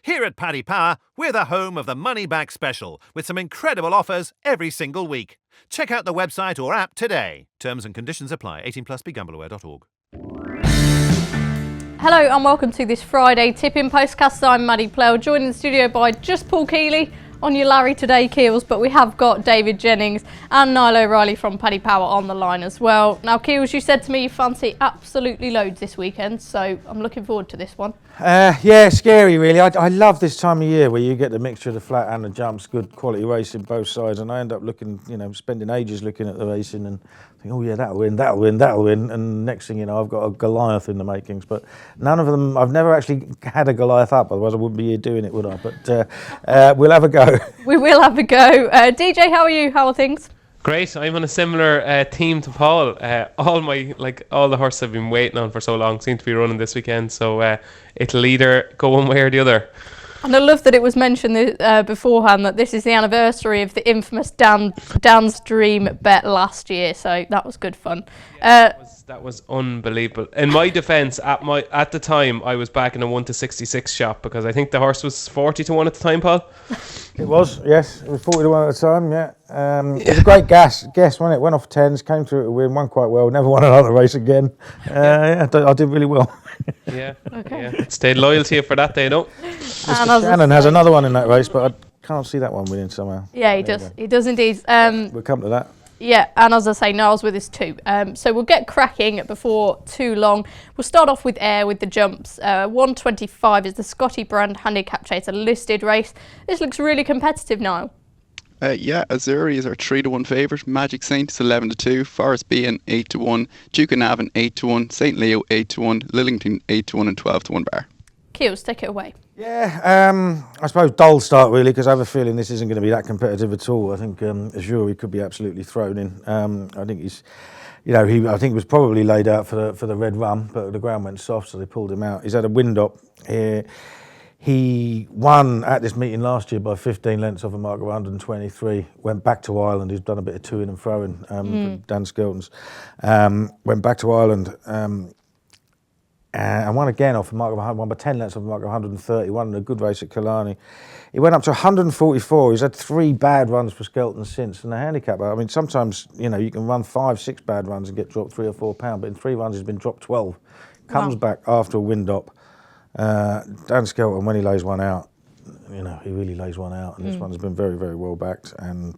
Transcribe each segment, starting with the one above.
Here at Paddy Power, we're the home of the Money Back Special, with some incredible offers every single week. Check out the website or app today. Terms and conditions apply. 18 plus, begambleaware.org. Hello and welcome to this Friday Tipping Postcast. I'm Maddie Plell, joined in the studio by just Paul Keeley on your Larry Today Keels, but we have got David Jennings and Niall O'Reilly from Paddy Power on the line as well. Now Keels, you said to me you fancy absolutely loads this weekend, so I'm looking forward to this one. Yeah, scary really. I love this time of year where you get the mixture of the flat and the jumps, good quality racing both sides, and I end up looking, spending ages looking at the racing and think, oh yeah, that'll win, and next thing you know I've got a Goliath in the makings, but none of them, I've never actually had a Goliath up, otherwise I wouldn't be here doing it, would I? But we'll have a go. We will have a go. DJ, how are you? How are things? Great. I'm on a similar theme to Paul. All the horses I've been waiting on for so long seem to be running this weekend, so it'll either go one way or the other. And I love that it was mentioned beforehand that this is the anniversary of the infamous Dan's Dream bet last year, so that was good fun. That was unbelievable. In my defence, at the time, I was back in a 1-66 shop because I think the horse was 40-1 at the time, Paul. It was, yes. It was 40-1 at the time, yeah. It was a great guess, wasn't it? Went off tens, came through to win, won quite well, never won another race again. I did really well. Yeah. Okay. Yeah. Stayed loyal to you for that day, no? Mr. Shannon has another one in that race, but I can't see that one winning somehow. Yeah, he does. He does indeed. We'll come to that. Yeah, and as I say, Niall's with us too. So we'll get cracking before too long. We'll start off with air with the jumps. 125 is the Scotty Brand Handicap Chaser listed race. This looks really competitive, Niall. Azuri is our 3-1 favourite. Magic Saint is 11-2. Forest Bean 8-1. Duke of Navan 8-1. St Leo 8-1. Lillington 8-1 and 12-1 bar. Keels, take it away. Yeah, I suppose dull start really, because I have a feeling this isn't going to be that competitive at all. I think Azuri could be absolutely thrown in. I think he's, I think he was probably laid out for the red run, but the ground went soft, so they pulled him out. He's had a wind up. He won at this meeting last year by 15 lengths off a mark of 123. Went back to Ireland. He's done a bit of toing and throwing for Dan Skelton's. Went back to Ireland. And won again off a mark of 100, won by 10 lengths off a mark of 130, won in a good race at Killarney. He went up to 144. He's had 3 bad runs for Skelton since. And the handicap, I mean, sometimes, you can run 5-6 bad runs and get dropped 3 or 4 pounds, but in 3 runs he's been dropped 12. Comes back after a wind up. Dan Skelton, when he lays one out, he really lays one out. And this one has been very, very well backed. And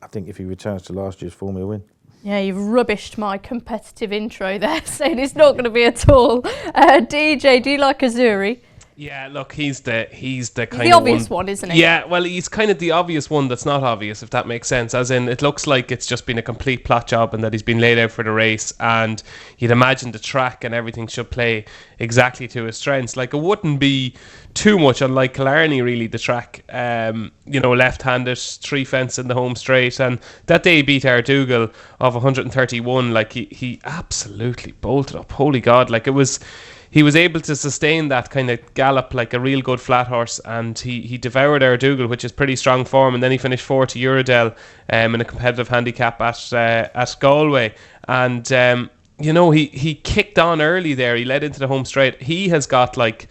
I think if he returns to last year's form, he'll win. Yeah, you've rubbished my competitive intro there, saying it's not going to be at all. DJ, do you like Azuri? Yeah, look, he's the kind the of obvious one, isn't he? Yeah, well, he's kind of the obvious one that's not obvious, if that makes sense. As in, it looks like it's just been a complete plot job and that he's been laid out for the race, and you'd imagine the track and everything should play exactly to his strengths. Like, it wouldn't be too much unlike Killarney, really, the track. Left-handed, 3 fence in the home straight, and that day he beat Ardougal of 131. Like, he absolutely bolted up. Holy God, like, he was able to sustain that kind of gallop like a real good flat horse, and he devoured Ardougal, which is pretty strong form, and then he finished 4th to Uredale in a competitive handicap at Galway. And he kicked on early there. He led into the home straight. He has got like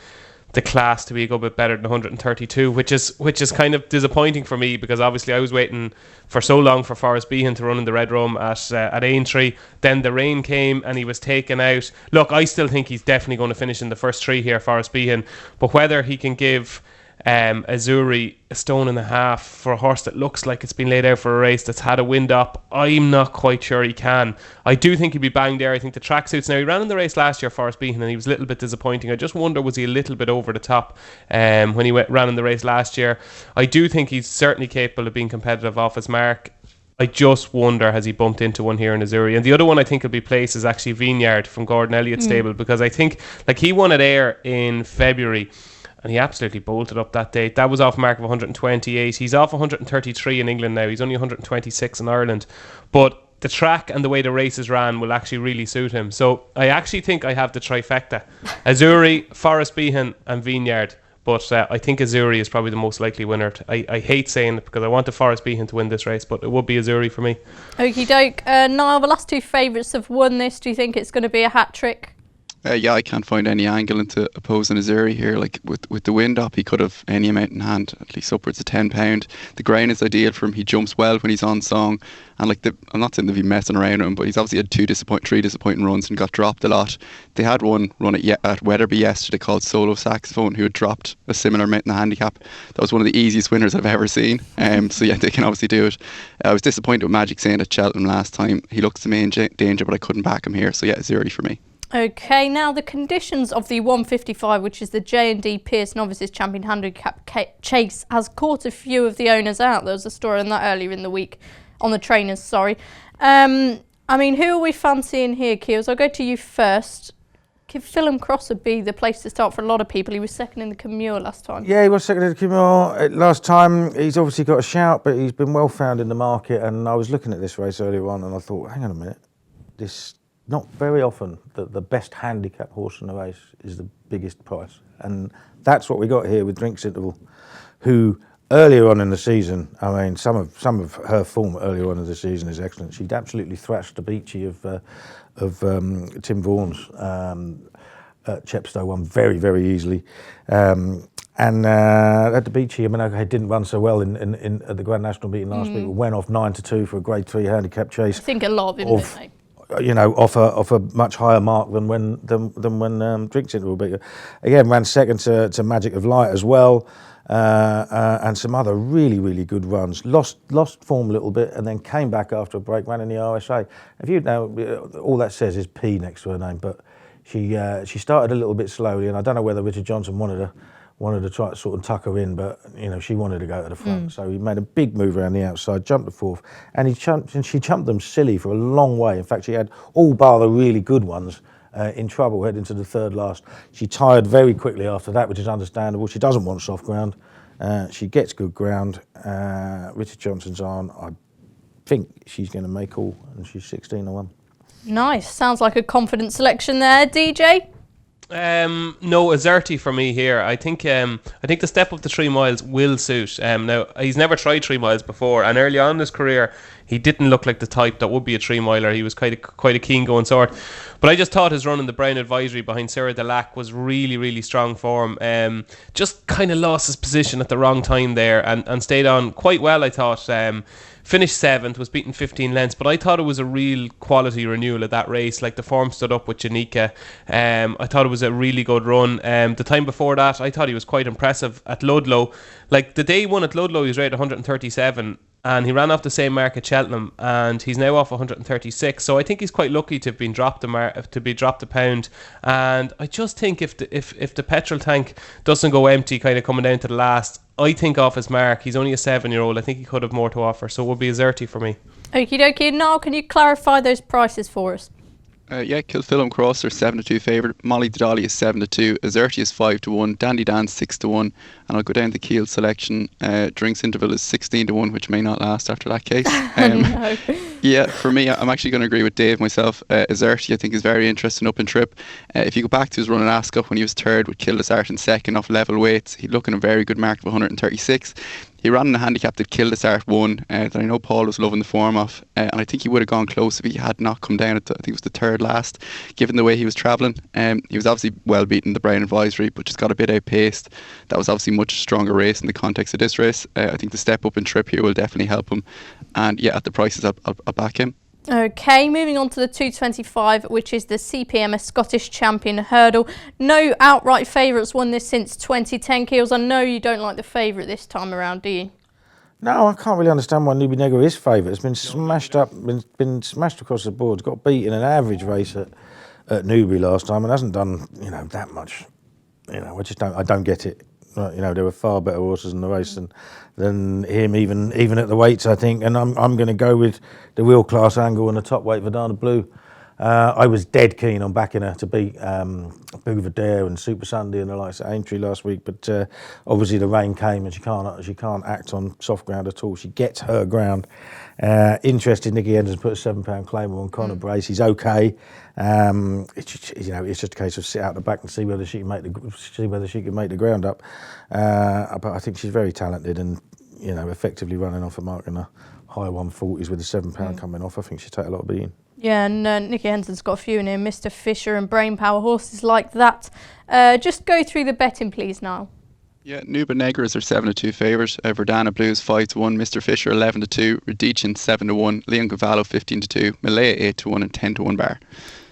the class to be a good bit better than 132, which is kind of disappointing for me, because obviously I was waiting for so long for Forrest Behan to run in the Red Rum at Aintree. Then the rain came and he was taken out. Look, I still think he's definitely going to finish in the first 3 here, Forrest Behan, but whether he can give Azuri a stone and a half for a horse that looks like it's been laid out for a race that's had a wind up, I'm not quite sure he can. I do think he'd be banged there. I think the track suits. Now, he ran in the race last year, Forrest Behan, and he was a little bit disappointing. I just wonder, was he a little bit over the top when he ran in the race last year? I do think he's certainly capable of being competitive off his mark. I just wonder, has he bumped into one here in Azuri? And the other one I think will be placed is actually Vineyard from Gordon Elliott's stable, because I think, like, he won at Ayr in February and he absolutely bolted up that day. That was off a mark of 128. He's off 133 in England now. He's only 126 in Ireland. But the track and the way the races ran will actually really suit him. So I actually think I have the trifecta. Azuri, Forrest Behan and Vineyard. But I think Azuri is probably the most likely winner. I hate saying it because I want the Forrest Behan to win this race, but it would be Azuri for me. Okie doke. Niall, the last 2 favourites have won this. Do you think it's going to be a hat trick? Yeah, I can't find any angle into opposing Azuri here. Like with the wind up, he could have any amount in hand, at least upwards of £10. The ground is ideal for him. He jumps well when he's on song, and I'm not saying they'll be messing around with him, but he's obviously had three disappointing runs and got dropped a lot. They had one run at Wetherby yesterday called Solo Saxophone, who had dropped a similar amount in the handicap. That was one of the easiest winners I've ever seen. So yeah, they can obviously do it. I was disappointed with Magic Saint at Cheltenham last time. He looks to me in danger, but I couldn't back him here. So yeah, Azuri for me. Okay, now the conditions of the 155, which is the J&D Pierce Novices Champion Handicap Chase, has caught a few of the owners out. There was a story on that earlier in the week, on the trainers, sorry. I mean, who are we fancying here, Keels? I'll go to you first. Could Fulham Crosser be the place to start for a lot of people? He was second in the Camure last time. Yeah, he was second in the Camure last time. He's obviously got a shout, but he's been well found in the market. And I was looking at this race earlier on and I thought, hang on a minute, not very often the best handicap horse in the race is the biggest price. And that's what we got here with Drinks Interval, who earlier on in the season, I mean, some of her form earlier on in the season is excellent. She'd absolutely thrashed the Beachy of Tim Vaughan's at Chepstow, won very, very easily. And at the Beachy, I mean, okay, didn't run so well in at the Grand National meeting last week. Went off 9-2 for a Grade 3 handicap chase. I think a lot of him, didn't they? You know, off a much higher mark than when Drinks Interval beat her. Again, ran second to Magic of Light as well, and some other really, really good runs. Lost form a little bit, and then came back after a break. Ran in the RSA. If you know, all that says is P next to her name, but she started a little bit slowly, and I don't know whether Richard Johnson wanted to try to sort of tuck her in, but you know, she wanted to go to the front. So he made a big move around the outside, jumped the fourth, and she jumped them silly for a long way. In fact, she had all bar the really good ones in trouble heading to the third last. She tired very quickly after that, which is understandable. She doesn't want soft ground. She gets good ground. Richard Johnson's on. I think she's going to make all, and she's 16-1. Nice. Sounds like a confident selection there, DJ. No, Azerty for me here. I think the step up to 3 miles will suit. Now he's never tried 3 miles before, and early on in his career he didn't look like the type that would be a 3 miler. He was quite a keen going sort. But I just thought his run in the Brown Advisory behind Sarah Delac was really, really strong form. Just kind of lost his position at the wrong time there, and stayed on quite well, I thought. Finished 7th, was beaten 15 lengths, but I thought it was a real quality renewal of that race. Like, the form stood up with Janika. I thought it was a really good run. The time before that, I thought he was quite impressive at Ludlow. Like, the day he won at Ludlow, he was rated 137, and he ran off the same mark at Cheltenham, and he's now off 136. So I think he's quite lucky to have been dropped a pound. And I just think if the petrol tank doesn't go empty, kind of coming down to the last, I think off his mark, he's only a 7-year-old. I think he could have more to offer, so it would be a Azerty for me. Okie dokie. Now, can you clarify those prices for us? Yeah, Kilfillan Crosser 7-2 favourite. Molly Dodali is 7-2. Azerty is 5-1. Dandy Dan 6-1. And I'll go down the Kiel selection. Drinks Interval is 16-1, which may not last after that case. No. Yeah, for me, I'm actually going to agree with Dave myself. Azerty, I think, is very interesting up in trip. If you go back to his run in Ascot when he was third with Kildesart in second off level weights, he'd look in a very good mark of 136. He ran in a handicap that Kildesart won, that I know Paul was loving the form of, and I think he would have gone close if he had not come down at I think it was the third last, given the way he was travelling. He was obviously well beaten the Brown Advisory, but just got a bit outpaced. That was obviously a much stronger race in the context of this race. I think the step up in trip here will definitely help him, and yeah, at the prices I'll back him. Okay, moving on to the 225, which is the CPM, a Scottish Champion Hurdle. No outright favourites won this since 2010. Keels, I know you don't like the favourite this time around, do you? No, I can't really understand why Newbury Negro is favourite. It's been smashed up, been smashed across the board. It's got beat in an average race at Newbury last time and hasn't done, that much. I don't get it. There were far better horses in the race than him, even at the weights, I think. And I'm going to go with the wheel class angle and the top weight Verdana Blue. I was dead keen on backing her to beat Bouverdare and Super Sunday and the likes at Aintree last week, but obviously the rain came and she can't act on soft ground at all. She gets her ground. Interested, Nicky Henderson put a £7 claimer on Conor Brace. He's okay. It's just a case of sit out the back and see whether she can make the ground up. But I think she's very talented and effectively running off a mark in the high 140s with the £7 coming off. I think she'll take a lot of beating. Yeah, and Nicky Henson's got a few in here. Mr. Fisher and Brain Power, horses like that. Just go through the betting, please, Niall. Yeah, Nuba Negras are 7-2 favourite. Verdana Blues 5-1. Mr. Fisher 11-2. Radichin 7-1. Leon Cavallo 15-2. Malaya 8-1 and 10-1 bar.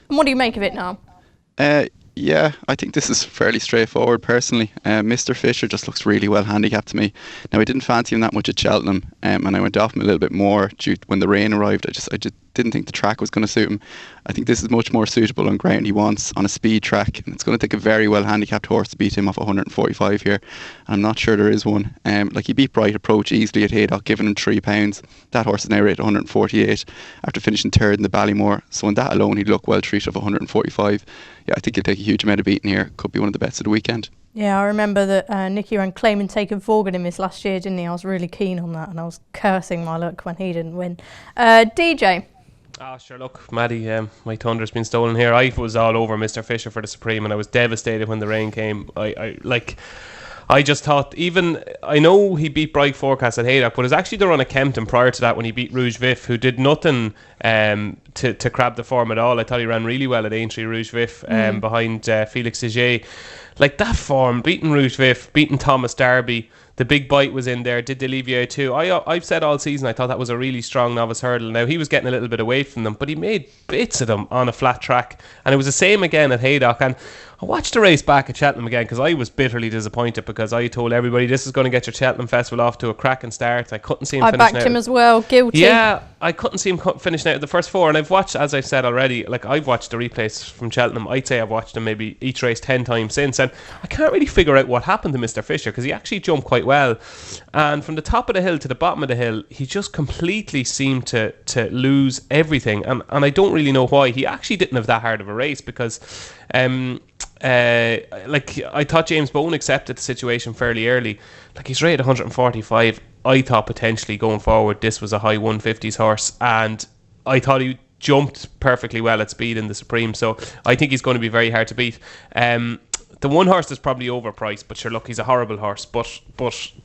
And what do you make of it now? Yeah, I think this is fairly straightforward personally. Mr. Fisher just looks really well handicapped to me. Now, I didn't fancy him that much at Cheltenham, and I went off him a little bit more when the rain arrived. I just didn't think the track was going to suit him. I think this is much more suitable on ground he wants, on a speed track, and it's going to take a very well handicapped horse to beat him off 145 here. And I'm not sure there is one. He beat Bright Approach easily at Haydock, giving him £3. That horse is now rated 148 after finishing third in the Ballymore. So on that alone, he'd look well treated of 145. Yeah, I think he'll take a huge amount of beating here. Could be one of the bets of the weekend. Yeah, I remember that Nicky ran Claiming Taken Forgan in this last year, didn't he? I was really keen on that, and I was cursing my luck when he didn't win. DJ. Sure, look, Maddie, my thunder's been stolen here. I was all over Mr. Fisher for the Supreme, and I was devastated when the rain came. I just thought, I know he beat Bright Forecast at Haydock, but it was actually the run at Kempton prior to that when he beat Rouge Vif, who did nothing to crab the form at all. I thought he ran really well at Aintree Rouge Vif behind Felix Auger. Like that form, beating Rouge Vif, beating Thomas Darby, the big bite was in there, did Delivier too. I've said all season I thought that was a really strong novice hurdle. Now he was getting a little bit away from them, but he made bits of them on a flat track, and it was the same again at Haydock. And I watched the race back at Cheltenham again because I was bitterly disappointed, because I told everybody this is going to get your Cheltenham Festival off to a cracking start. I couldn't see him finishing out. I backed him as well, guilty. Yeah, I couldn't see him finishing out the first four, and I've watched, as I've said already, I've watched the replays from Cheltenham. I'd say I've watched him maybe each race 10 times since, and I can't really figure out what happened to Mr. Fisher, because he actually jumped quite well, and from the top of the hill to the bottom of the hill, he just completely seemed to lose everything, and I don't really know why. He actually didn't have that hard of a race, because I thought James Bowen accepted the situation fairly early. He's rated 145. I thought potentially going forward this was a high 150s horse, and I thought he jumped perfectly well at speed in the Supreme, so I think he's going to be very hard to beat. The one horse is probably overpriced, but sure, look, he's a horrible horse. But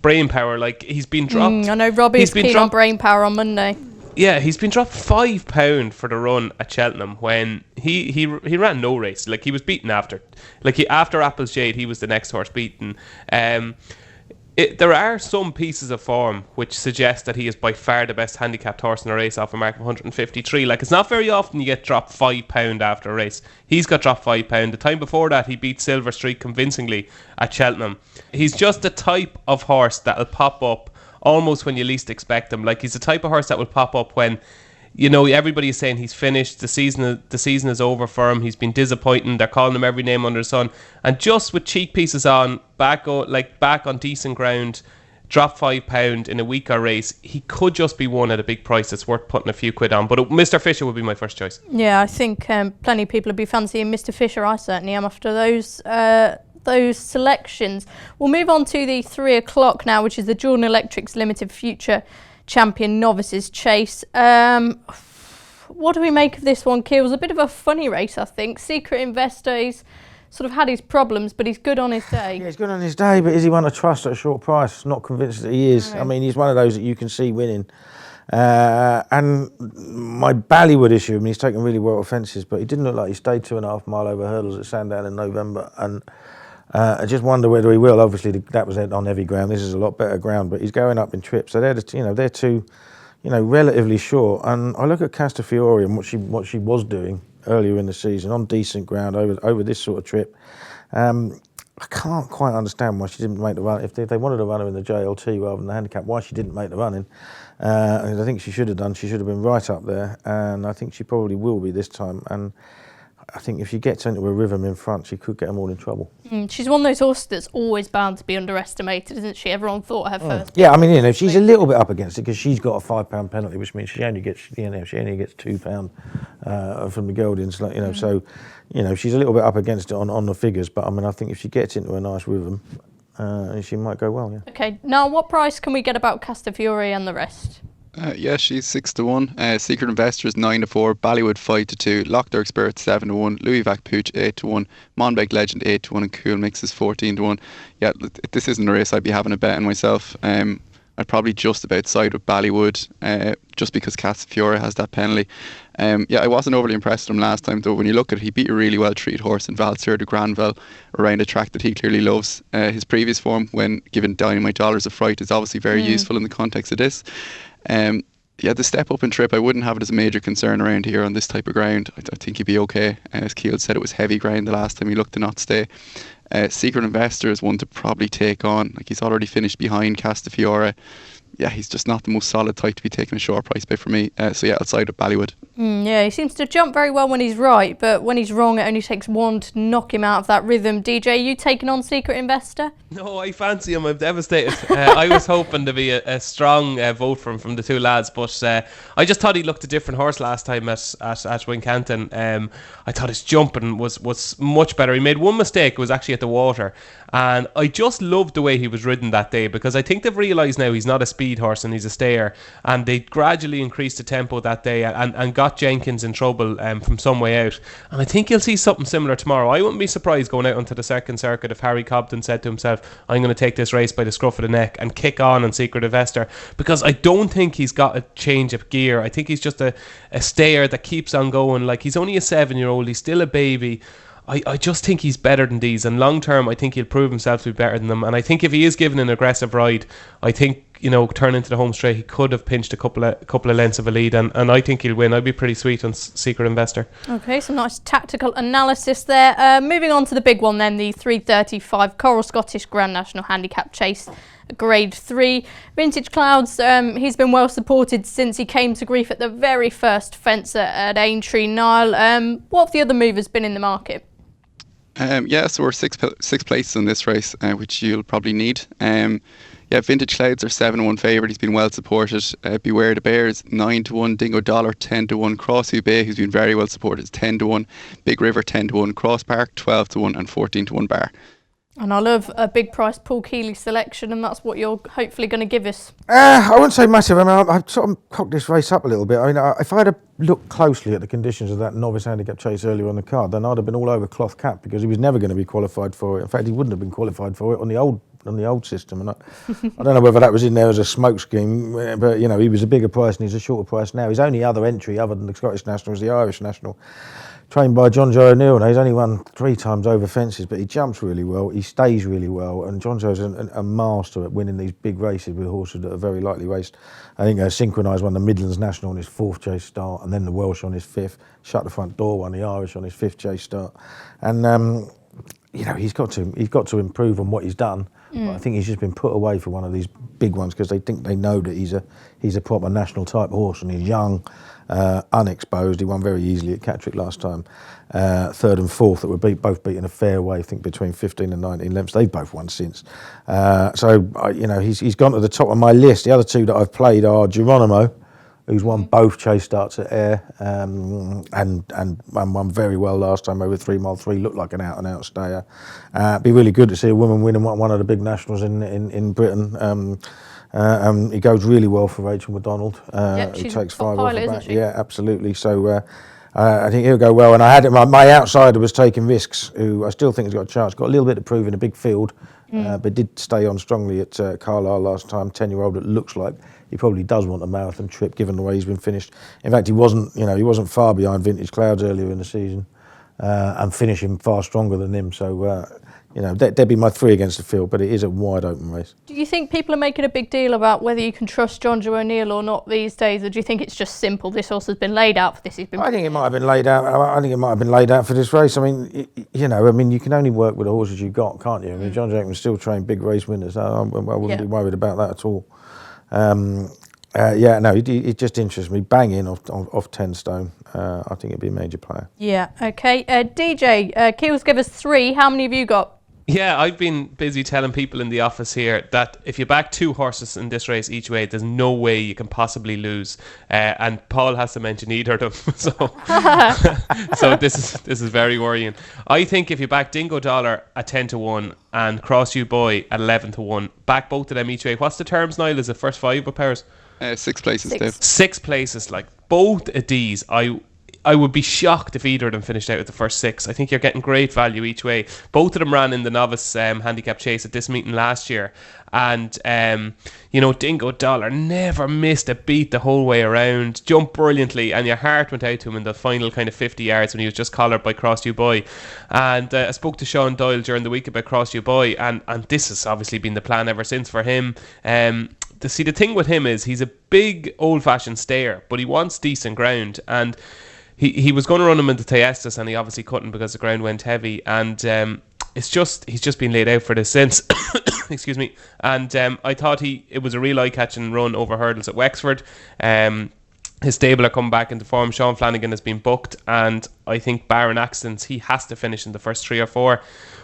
Brain Power, he's been dropped. I know Robbie's keen on Brain Power on Monday. Yeah, he's been dropped £5 for the run at Cheltenham when he ran no race. He was beaten after. After Apple's Jade, he was the next horse beaten. There are some pieces of form which suggest that he is by far the best handicapped horse in a race off a mark of 153. It's not very often you get dropped £5 after a race. He's got dropped £5. The time before that, he beat Silver Streak convincingly at Cheltenham. He's just the type of horse that'll pop up almost when you least expect him. He's the type of horse that will pop up when, everybody is saying he's finished, the season is over for him, he's been disappointing, they're calling him every name under the sun, and just with cheek pieces on, back on decent ground, drop £5 in a weaker race, he could just be one at a big price that's worth putting a few quid on. But Mr. Fisher would be my first choice. Yeah, I think plenty of people would be fancying Mr. Fisher. I certainly am after those selections. We'll move on to the 3 o'clock now, which is the Jordan Electrics Limited Future Champion Novices Chase. What do we make of this one, Keel? It was a bit of a funny race, I think. Secret Investor, he's sort of had his problems, but he's good on his day. Yeah, he's good on his day, but is he one to trust at a short price? Not convinced that he is. No. I mean, he's one of those that you can see winning. And my Ballywood issue, he's taken really well at fences, but he didn't look like he stayed 2.5 mile over hurdles at Sandown in November. And I just wonder whether he will. Obviously, that was on heavy ground. This is a lot better ground, but he's going up in trips. So they're two, relatively short. And I look at Castafiore and what she was doing earlier in the season on decent ground over this sort of trip. I can't quite understand why she didn't make the run. If they wanted to run her in the JLT rather than the handicap, why she didn't make the running. I think she should have done. She should have been right up there, and I think she probably will be this time. And I think if she gets into a rhythm in front, she could get them all in trouble. She's one of those horses that's always bound to be underestimated, isn't she? Everyone thought her first. Yeah, she's a little bit up against it because she's got a £5 penalty, which means she only gets £2 from the Geldings. So she's a little bit up against it on the figures. But I think if she gets into a nice rhythm, she might go well. Yeah. Okay. Now, what price can we get about Castafiore and the rest? She's 6-1. Secret Investor is 9-4. Ballywood 5-2. Lockdark Spirit 7-1. Louis Vac Pooch 8-1. Monbeg Legend 8-1, and Cool Mix is 14-1. Yeah, this isn't a race I'd be having a bet on myself. I'd probably just about side with Ballywood, just because Castafiore has that penalty. I wasn't overly impressed with him last time, though. When you look at it, he beat a really well-treated horse in Valsur de Granville around a track that he clearly loves. His previous form, when given Dynamite Dollars a fright, is obviously very useful in the context of this. The step up and trip, I wouldn't have it as a major concern around here on this type of ground. I think he'd be okay. As Keogh said, it was heavy ground the last time he looked to not stay. Secret Investor is one to probably take on. Like, he's already finished behind Castafiore. Yeah, he's just not the most solid type to be taking a short price bet for me. I'll side with Ballywood. He seems to jump very well when he's right, but when he's wrong, it only takes one to knock him out of that rhythm. DJ, you taking on Secret Investor? No, I fancy him. I'm devastated. I was hoping to be a strong vote from the two lads, but I just thought he looked a different horse last time at Wincanton. I thought his jumping was much better. He made one mistake. It was actually at the water. And I just loved the way he was ridden that day, because I think they've realised now he's not a speed horse and he's a stayer. And they gradually increased the tempo that day and got Jenkins in trouble from some way out. And I think you'll see something similar tomorrow. I wouldn't be surprised going out onto the second circuit if Harry Cobden said to himself, I'm going to take this race by the scruff of the neck and kick on Secret Investor, because I don't think he's got a change of gear. I think he's just a stayer that keeps on going. Like, he's only a 7-year-old, he's still a baby. I just think he's better than these, and long term I think he'll prove himself to be better than them. And I think if he is given an aggressive ride, I think, turn into the home straight, he could have pinched a couple of lengths of a lead, and I think he'll win. I'd be pretty sweet on Secret Investor. Okay, some nice tactical analysis there. Moving on to the big one then, the 3:35 Coral Scottish Grand National Handicap Chase, Grade 3. Vintage Clouds, he's been well supported since he came to grief at the very first fence at Aintree. Niall, what have the other movers been in the market? So we're six places in this race, which you'll probably need. Vintage Clouds are 7-1 favourite. He's been well supported. Beware the Bears, 9-1. Dingo Dollar, 10-1. Crossview Bay, who's been very well supported, is 10-1. Big River, 10-1. Cross Park, 12-1, and 14-1 Bar. And I love a big price Paul Keeley selection, and that's what you're hopefully going to give us. I wouldn't say massive. I mean, I've sort of cocked this race up a little bit. I mean, if I had looked closely at the conditions of that novice handicap chase earlier on the card, then I'd have been all over Cloth Cap, because he was never going to be qualified for it. In fact, he wouldn't have been qualified for it on the old system. And I don't know whether that was in there as a smoke scheme, but he was a bigger price and he's a shorter price now. His only other entry other than the Scottish National is the Irish National, trained by John Joe O'Neill. Now, he's only won 3 times over fences, but he jumps really well, he stays really well, and John Joe's a master at winning these big races with horses that are very lightly raced. I think Synchronised won the Midlands National on his 4th chase start, and then the Welsh on his 5th. Shut the Front Door won the Irish on his 5th chase start, and he's got to improve on what he's done. But I think he's just been put away for one of these big ones because they know that he's a proper national type horse, and he's young, unexposed. He won very easily at Catterick last time. 3rd and 4th that were both beaten a fair way, I think between 15 and 19 lengths. They've both won since. He's gone to the top of my list. The other two that I've played are Geronimo, who's won both chase starts at Ayr, and won very well last time over 3 Mile 3. Looked like an out-and-out stayer. It'd be really good to see a woman winning one of the big nationals in Britain. He goes really well for Rachel McDonald, who takes 5 off the back. Yeah, absolutely. So I think he'll go well. And I had my outsider was Taking Risks, who I still think has got a chance. Got a little bit to prove in a big field, but did stay on strongly at Carlisle last time. 10-year-old that looks like he probably does want a marathon trip, given the way he's been finished. In fact, he wasn't far behind Vintage Clouds earlier in the season, and finishing far stronger than him. So they'd be my 3 against the field, but it is a wide open race. Do you think people are making a big deal about whether you can trust John Joe O'Neill or not these days, or do you think it's just simple? This horse has been laid out for this. I think it might have been laid out. I think it might have been laid out for this race. I mean, you can only work with the horses you've got, can't you? I mean, John Jackman still train big race winners. So I wouldn't be worried about that at all. It just interests me. Bang in off 10 stone. I think it'd be a major player. Yeah. Okay. DJ, Keels, give us 3. How many have you got? Yeah, I've been busy telling people in the office here that if you back 2 horses in this race each way, there's no way you can possibly lose. And Paul has to mention either of them. So this is very worrying. I think if you back Dingo Dollar at 10-1 and Crossview Boy at 11-1, back both of them each way. What's the terms, Niall? Is it first 5 with pairs? 6 places, Dave. 6 places. Like both of these, I would be shocked if either of them finished out with the first 6. I think you're getting great value each way. Both of them ran in the novice handicap chase at this meeting last year. And, Dingo Dollar never missed a beat the whole way around. Jumped brilliantly, and your heart went out to him in the final kind of 50 yards when he was just collared by Cross You Boy. And I spoke to Sean Doyle during the week about Cross You Boy, and this has obviously been the plan ever since for him. The thing with him is he's a big old-fashioned stayer, but he wants decent ground. And he was going to run him into Thyestes, and he obviously couldn't because the ground went heavy. And he's just been laid out for this since. Excuse me. And I thought it was a real eye-catching run over hurdles at Wexford. His stable are coming back into form. Sean Flanagan has been booked, and I think barring accidents, he has to finish in the first 3 or 4.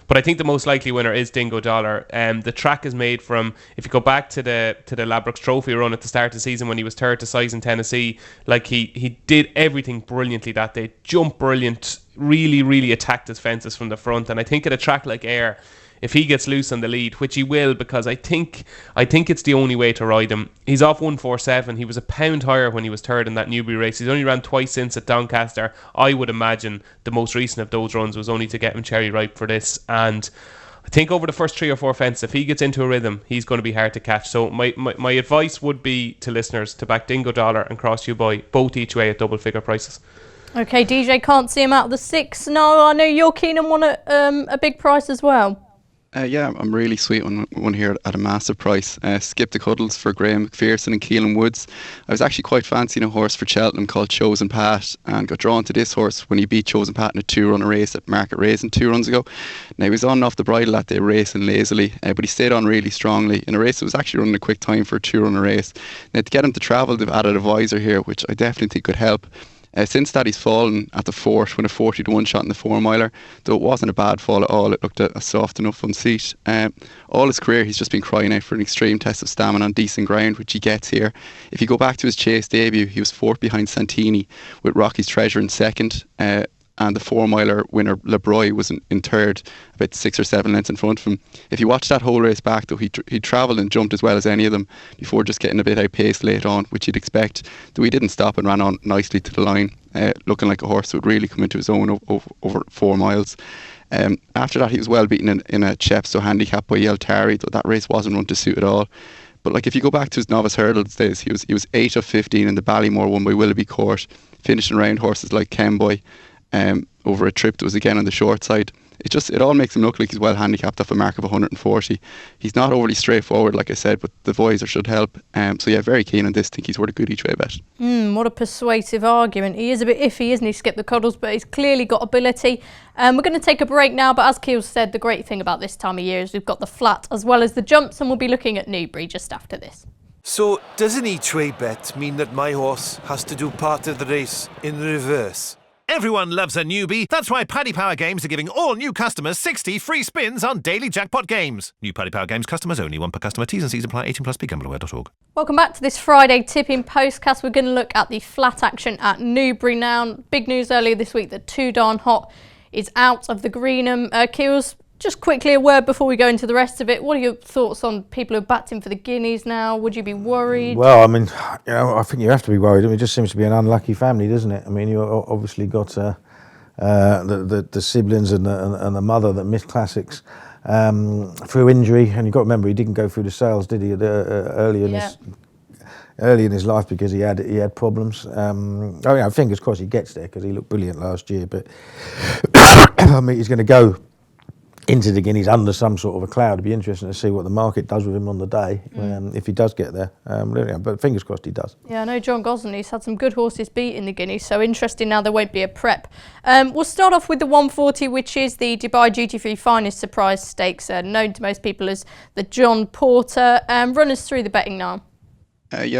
But I think the most likely winner is Dingo Dollar. The track is made from, if you go back to the Ladbrokes Trophy run at the start of the season when he was third to size in Tennessee, like he did everything brilliantly that day. Jumped brilliant, really, really attacked his fences from the front. And I think at a track like Ayr, if he gets loose on the lead, which he will, because I think it's the only way to ride him. He's off 147. He was a pound higher when he was third in that Newbury race. He's only ran twice since at Doncaster. I would imagine the most recent of those runs was only to get him cherry ripe for this. And I think over the first 3 or 4 fences, if he gets into a rhythm, he's going to be hard to catch. So my advice would be to listeners to back Dingo Dollar and Cross You Boy, both each way at double figure prices. Okay, DJ, can't see him out of the 6. No, I know you're keen on one at a big price as well. Yeah, I'm really sweet on one here at a massive price. Skip the Cuddles for Graham McPherson and Keelan Woods. I was actually quite fancying a horse for Cheltenham called Chosen Pat, and got drawn to this horse when he beat Chosen Pat in a 2-runner race at Market Raisin 2 runs ago. Now, he was on and off the bridle that day racing lazily, but he stayed on really strongly in a race that was actually running a quick time for a 2-runner race. Now, to get him to travel, they've added a visor here, which I definitely think could help. Since that, he's fallen at the Fort when a 40-1 shot in the 4-miler, though it wasn't a bad fall at all. It looked a soft enough unseat. All his career, he's just been crying out for an extreme test of stamina on decent ground, which he gets here. If you go back to his chase debut, he was 4th behind Santini, with Rocky's Treasure in 2nd. And the 4-miler winner Lebroy was in 3rd, about 6 or 7 lengths in front of him. If you watch that whole race back, though, he travelled and jumped as well as any of them before just getting a bit outpaced late on, which you'd expect. Though he didn't stop and ran on nicely to the line, looking like a horse that would really come into his own over 4 miles. After that, he was well beaten in a Chepstow handicap by Yeltari, though that race wasn't run to suit at all. But like if you go back to his novice hurdles days, he was 8 of 15 in the Ballymore one by Willoughby Court, finishing round horses like Kemboy. Over a trip that was again on the short side. It all makes him look like he's well handicapped off a mark of 140. He's not overly straightforward, like I said, but the visor should help. So yeah, very keen on this. Think he's worth a good each way bet. What a persuasive argument. He is a bit iffy, isn't he, Skip the Cuddles, but he's clearly got ability. We're going to take a break now, but as Keel said, the great thing about this time of year is we've got the flat as well as the jumps, and we'll be looking at Newbury just after this. So, does an each way bet mean that my horse has to do part of the race in reverse? Everyone loves a newbie. That's why Paddy Power Games are giving all new customers 60 free spins on daily jackpot games. New Paddy Power Games customers only, 1 per customer. T's and C's apply. 18 plus. BeGambleAware.org. Welcome back to this Friday tipping postcast. We're going to look at the flat action at Newbury now. Big news earlier this week that Too Darn Hot is out of the Greenham. Keels, just quickly a word before we go into the rest of it. What are your thoughts on people who are backed in for the Guineas now? Would you be worried? Well, I mean, I think you have to be worried. I mean, it just seems to be an unlucky family, doesn't it? I mean, you obviously got the siblings and the mother that missed classics through injury, and you've got to remember he didn't go through the sales, did he? Early in his life because he had problems. Fingers crossed he gets there because he looked brilliant last year. But I mean, he's going to go into the Guineas under some sort of a cloud. It'd be interesting to see what the market does with him on the day if he does get there. But fingers crossed he does. Yeah, I know John Gosling, had some good horses beat in the Guineas, so interesting now there won't be a prep. We'll start off with the 140, which is the Dubai Duty Free Finest Surprise Stakes, known to most people as the John Porter. Run us through the betting now.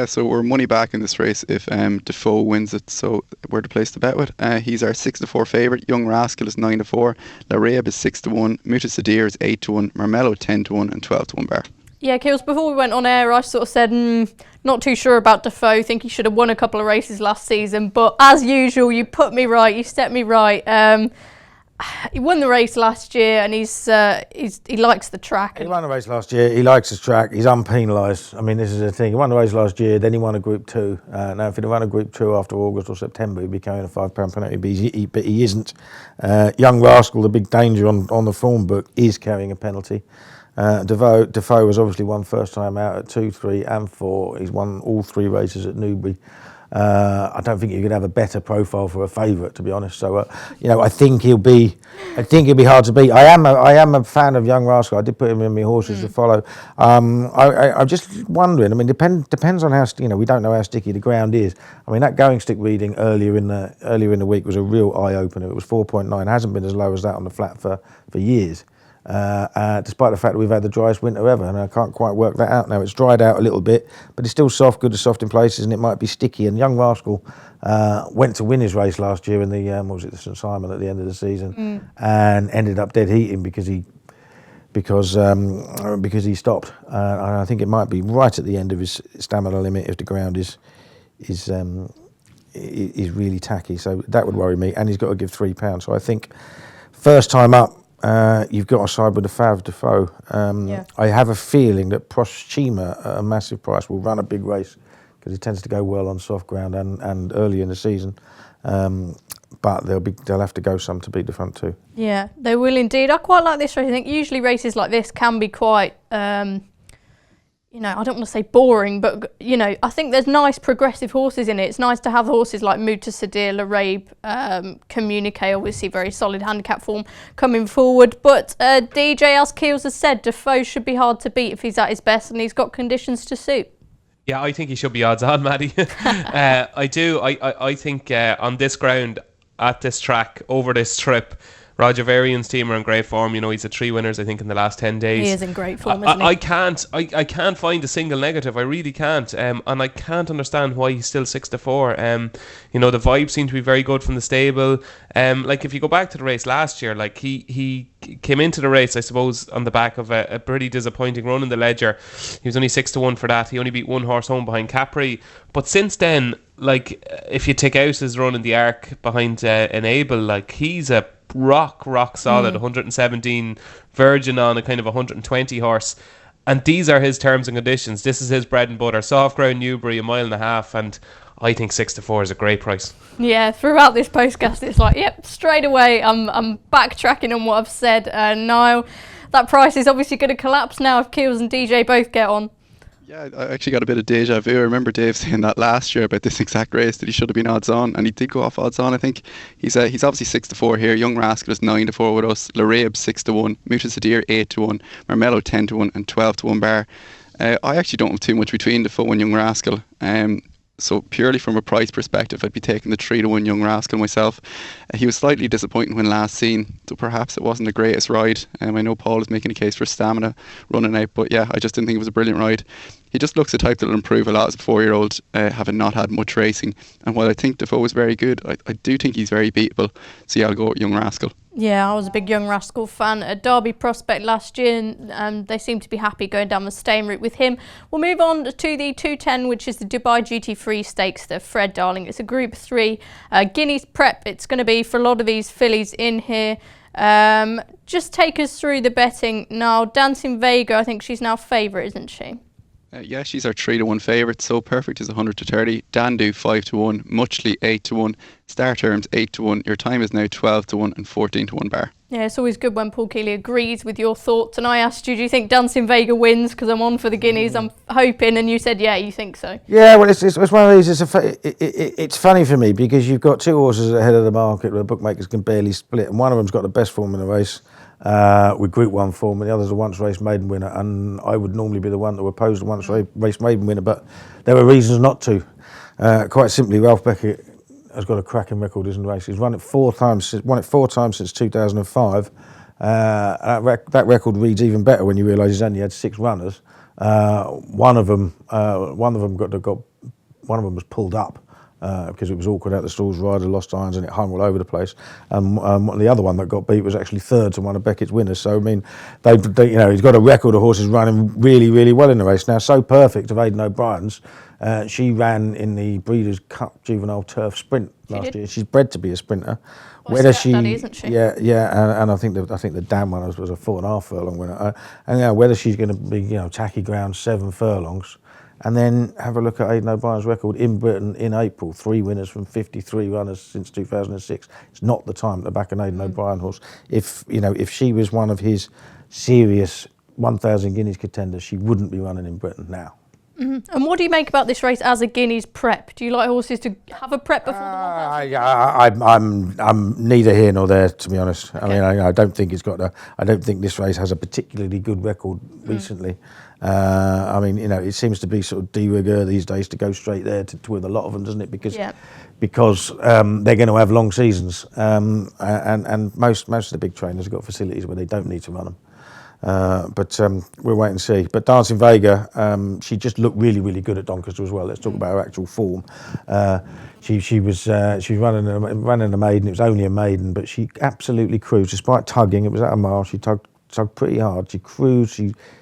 So we're money back in this race if Defoe wins it. So we're the place to bet with. He's our 6-4 favourite. Young Rascal is 9-4. Lareab is 6-1. Muta Sadir is 8-1. Marmello 10-1 and 12-1 bar. Yeah, Keels, before we went on air, I sort of said, not too sure about Defoe. Think he should have won a couple of races last season. But as usual, you put me right. You set me right. he won the race last year, and he likes the track. He won the race last year. He likes his track. He's unpenalised. I mean, this is the thing. He won the race last year. Then he won a Group 2. Now, if he'd have won a Group 2 after August or September, he'd be carrying a £5 penalty. But he isn't. Young Rascal, the big danger on the form book, is carrying a penalty. Defoe has obviously won first time out at 2, 3 and 4. He's won all 3 races at Newbury. I don't think you could have a better profile for a favourite, to be honest. So, I think he'll be hard to beat. I am a fan of Young Rascal. I did put him in my horses to follow. I'm just wondering. I mean, depends on how we don't know how sticky the ground is. I mean, that going stick reading earlier in the week was a real eye opener. It was 4.9. It hasn't been as low as that on the flat for years. Despite the fact that we've had the driest winter ever, and I can't quite work that out now. It's dried out a little bit, but it's still soft, good to soft in places, and it might be sticky. And Young Rascal went to win his race last year in the the St Simon at the end of the season, and ended up dead heating because he stopped. And I think it might be right at the end of his stamina limit if the ground is really tacky. So that would worry me, and he's got to give £3. So I think first time up. You've got to side with the Fav Defoe. I have a feeling that Proschima at a massive price will run a big race because he tends to go well on soft ground and early in the season. But they'll have to go some to beat the front two. Yeah, they will indeed. I quite like this race. I think usually races like this can be quite, I don't want to say boring, but, I think there's nice progressive horses in it. It's nice to have horses like Mutasadir, Larabe, Communique, obviously very solid handicap form coming forward. But DJ, as Keels has said, Defoe should be hard to beat if he's at his best and he's got conditions to suit. Yeah, I think he should be odds on, Maddie. I do. I think on this ground, at this track, over this trip, Roger Varian's team are in great form. He's had 3 winners, I think, in the last 10 days. He is in great form, isn't he? I can't find a single negative. I really can't. And I can't understand why he's still 6-4. The vibes seem to be very good from the stable. If you go back to the race last year, he came into the race, I suppose, on the back of a pretty disappointing run in the Ledger. He was only 6-1 for that. He only beat 1 horse home behind Capri. But since then, if you take out his run in the Arc behind Enable, he's a rock solid 117 Virgin on a kind of 120 horse, and these are his terms and conditions. This is his bread and butter. Soft ground Newbury, 1.5 miles, and I think 6-4 is a great price. Yeah, throughout this postcast it's straight away I'm backtracking on what I've said. Niall, that price is obviously going to collapse now if Keels and DJ both get on. Yeah, I actually got a bit of deja vu. I remember Dave saying that last year about this exact race, that he should have been odds on, and he did go off odds on. I think he's obviously 6-4 here. Young Rascal is 9-4 with us. Larabe 6-1, Mutasadir 8-1, Marmello 10-1, and 12-1 Bar. I actually don't have too much between Defoe and Young Rascal. So purely from a price perspective, I'd be taking the 3-1 Young Rascal myself. He was slightly disappointing when last seen, so perhaps it wasn't the greatest ride. I know Paul is making a case for stamina running out, but yeah, I just didn't think it was a brilliant ride. He just looks the type that will improve a lot as a 4-year-old, having not had much racing. And while I think Defoe was very good, I do think he's very beatable. So yeah, I'll go with Young Rascal. Yeah, I was a big Young Rascal fan. A Derby prospect last year, and they seem to be happy going down the staying route with him. We'll move on to the 210, which is the Dubai GT3 Stakes, the Fred Darling. It's a Group 3 Guineas prep. It's going to be for a lot of these fillies in here. Just take us through the betting now. Dancing Vega, I think she's now favourite, isn't she? Yeah, she's our 3-1 favourite. So Perfect is 100-30. Dandu 5-1. Muchly 8-1. Star Terms 8-1. Your Time is now 12-1 and 14-1 Bar. Yeah, it's always good when Paul Keeley agrees with your thoughts. And I asked you, do you think Dancing Vega wins? Because I'm on for the Guineas. I'm hoping, and you said, yeah, you think so. Yeah, well, it's one of these. It's funny for me because you've got 2 horses ahead of the market where bookmakers can barely split, and one of them's got the best form in the race. With Group 1 form, and the other's a once race maiden winner, and I would normally be the one that would oppose the once race maiden winner, but there were reasons not to. Quite simply, Ralph Beckett has got a cracking record in the race. He's won it 4 times since 2005. That record reads even better when you realise he's only had 6 runners. One of them was pulled up. Because it was awkward out the stalls, rider lost irons and it hung all over the place. The other one that got beat was actually third to one of Beckett's winners. So I mean, he's got a record of horses running really, really well in the race. Now, So Perfect of Aidan O'Brien's She ran in the Breeders' Cup Juvenile Turf Sprint last year. She's bred to be a sprinter. Whether she, daddy, isn't she? Yeah, and I think the dam one was a 4.5 furlong winner. And whether she's going to be tacky ground 7 furlongs, and then have a look at Aidan O'Brien's record in Britain in April. 3 winners from 53 runners since 2006. It's not the time to back an Aidan O'Brien horse. If she was one of his serious 1,000 guineas contenders, she wouldn't be running in Britain now. Mm-hmm. And what do you make about this race as a guineas prep? Do you like horses to have a prep before the 1,000? I'm neither here nor there, to be honest. Okay. I mean, I don't think I don't think this race has a particularly good record recently. I mean, it seems to be sort of de rigueur these days to go straight there to win a lot of them, doesn't it? Because they're going to have long seasons, and most of the big trainers have got facilities where they don't need to run them. But we'll wait and see. But Dancing Vega, she just looked really, really good at Doncaster as well. Let's talk about her actual form. She was running a maiden. It was only a maiden, but she absolutely cruised. Despite tugging, it was at a mile. She tugged pretty hard. She cruised.